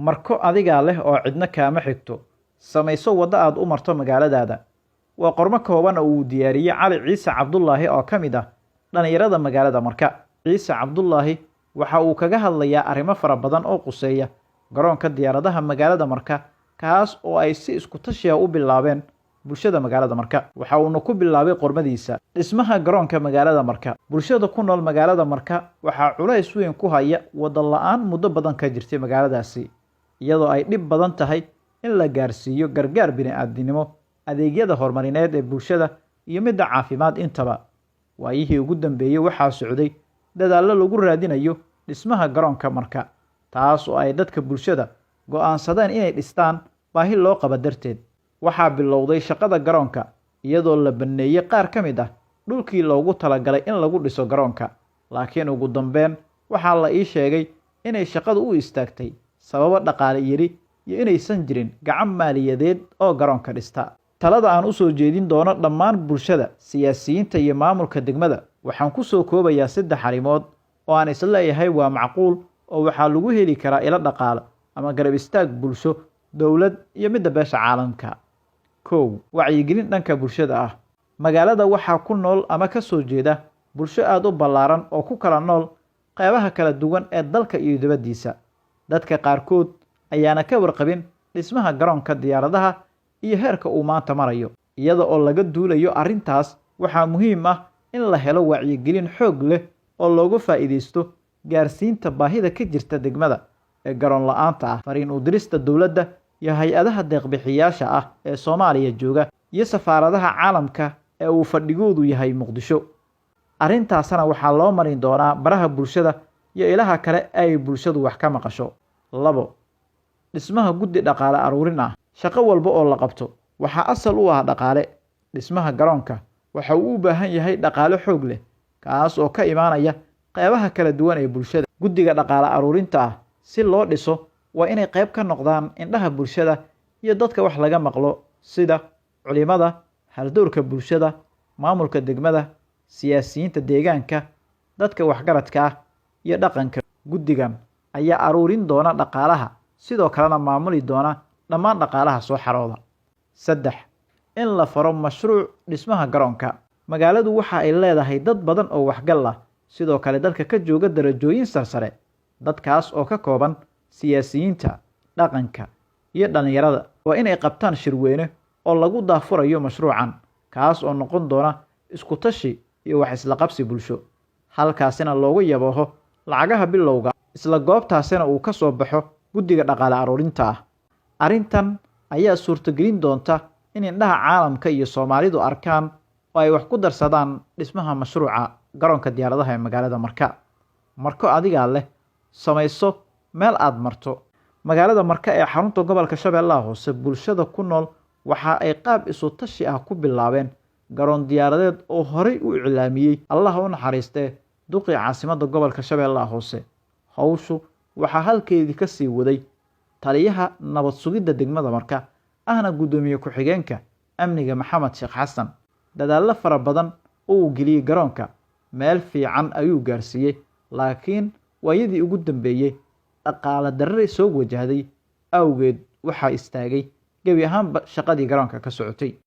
marko adigaa leh oo cidna kaama xigto samayso waddo aad u marto magaaladaada. Waa qormo kooban oo uu diyaariyey Cali Ciise Cabdullaahi oo ka mid ah dhalinyarada magaalada Marka. Ciise Cabdullaahi waxa uu kaga hadlayaa arrimo fara badan oo quseeya garoonka diyaaradaha magaalada Marka, kaas oo ay si isku tashi ah u bilaabeen bulshada magaalada Marka. Waxa uuna ku bilaabay qormadiisa dhismaha garoonka magaalada Marka. Bulshada ku nool magaalada Marka waxaa culays weyn ku haya waddo la'aan muddo badan ka jirtay magaaladaasi, iyadoo ay dhib badan tahay in la gaarsiiyo gargaar bini'aadinimo, adeegyada horumarineed ee bulshada iyo midda caafimaad intaba. Waayihii ugu dambeeyey waxaa socday dadaallo lagu raadinayo dhismaha garoonka Marka, taas oo ay dadka bulshada go'aansadeen inay dhistaan baahi loo qabo darteed. Waxaa bilowday shaqada garoonka iyadoo la baneeyay qaar ka mid ah dhulkii loogu talagalay in lagu dhiso garoonka, laakiin ugu dambeyn waxaa la ii sheegay inay shaqadu u istaagtay sababo dhaqaale yari iyo inaysan jirin gacan maaliyadeed oo garoonka dhista. Talada aan u soo jeedin doono dhammaan bulshada, siyaasiyiinta iyo maamulka degmada waxaan ku soo koobayaa 3 arrimood oo aan isleeyahay waa macquul oo waxaa lagu heli karaa ilo dhaqaale ama garab istaag bulsho, dowlad iyo midda beesha caalamka. 1. Wacyigelin dhanka bulshada ah. Magaalada waxaa ku nool ama ka soo jeeda bulsho aad u ballaaran oo ku kala nool qaybaha kala duwan ee dalka iyo dibaddiisa. Dadka qaarkood ayaana ka warqabin dhismaha garoonka diyaaradaha iyo heerka uu maanta marayo. Iyada oo laga duulayo arrintaas, waxaa muhiim ah in la helo wacyigelin xoog leh oo looga faa'iideysto gaarsiinta baahida ka jirta degmada ee garoon la'aanta ah, fariin u dirista dowladda iyo hay-adaha deeq-bixiyaasha ah ee Soomaaliya jooga iyo safaaradaha caalamka ee uu fadhigoodu yahay Muqdisho. Arrintaasna waxaa loo marin doonaa baraha bulshada iyo ilaha kale ay bulshadu wax ka maqasho. 2. Dhismaha guddi dhaqaale aruurin ah. Shaqo walba oo la qabto waxaa asal u ah dhaqaale. Dhismaha garoonka waxa uu u baahan yahay dhaqaale xoog leh, kaas oo ka imaanaya qaybaha kala duwan ee bulshada. Guddiga dhaqaale aruurinta ah si loo dhiso waa inay qayb ka noqdaan indhaha bulshada iyo dadka wax laga maqlo sida culimada, haldoorka bulshada, maamulka degmada, siyaasiyiinta deegaanka, dadka waxgaradka ah iyo dhaqanka. Guddigan ayaa aruurin doona dhaqaalaha, sidoo kalena maamuli doona dhammaan dhaqaalaha soo xarooda. 3. In la faro mashruuc dhismaha garoonka. Magaaladu waxa ay leedahay dad badan oo waxgal ah, sidoo kale dalka ka jooga darajooyin sarsare. Dadkaas oo ka kooban siyaasiyiinta, dhaqanka iyo dhalinyarada waa inay qabtaan shirweyne oo lagu daafurayo mashruucan, kaas oo noqon doona isku tashi iyo wax isla qabsi bulsho. Halkaasina loogu yabooho lacagaha bilowga, isla goobtaasina uu ka soo baxo guddiga dhaqaale aruurinta ah. Arrintan ayaa suurtagelin doonta in indhaha caalamka iyo Soomaalidu arkaan oo ay wax ku darsadaan dhismaha mashruuca garoonka diyaaradaha ee magaalada Marka. Marko adigaa leh, samayso meel aad marto. Magaalada Marka ee xarunta gobolka Shabeellaha Hoose, bulshada ku nool waxa ay qaab isu tashi ah ku bilaabeen garoon diyaaradeed oo horey u iclaamiyey Allah u naxariistee duqii caasimadda gobolka Shabeellaha Hoose. Hawshu waxaa halkeedii ka sii waday taliyaha nabad sugidda degmada Marka ahna gudoomiye ku-xigeenka amniga Maxamed Sheekh Xasan. Dadaallo fara badan oo uu geliyey garoonka meel fiican ayuu gaarsiiyey, laakiin waayadii ugu dambeeyey dhaqaale darre soo wajahday awgeed waxaa istaagay gebi ahaanba shaqadii garoonka ka socotay.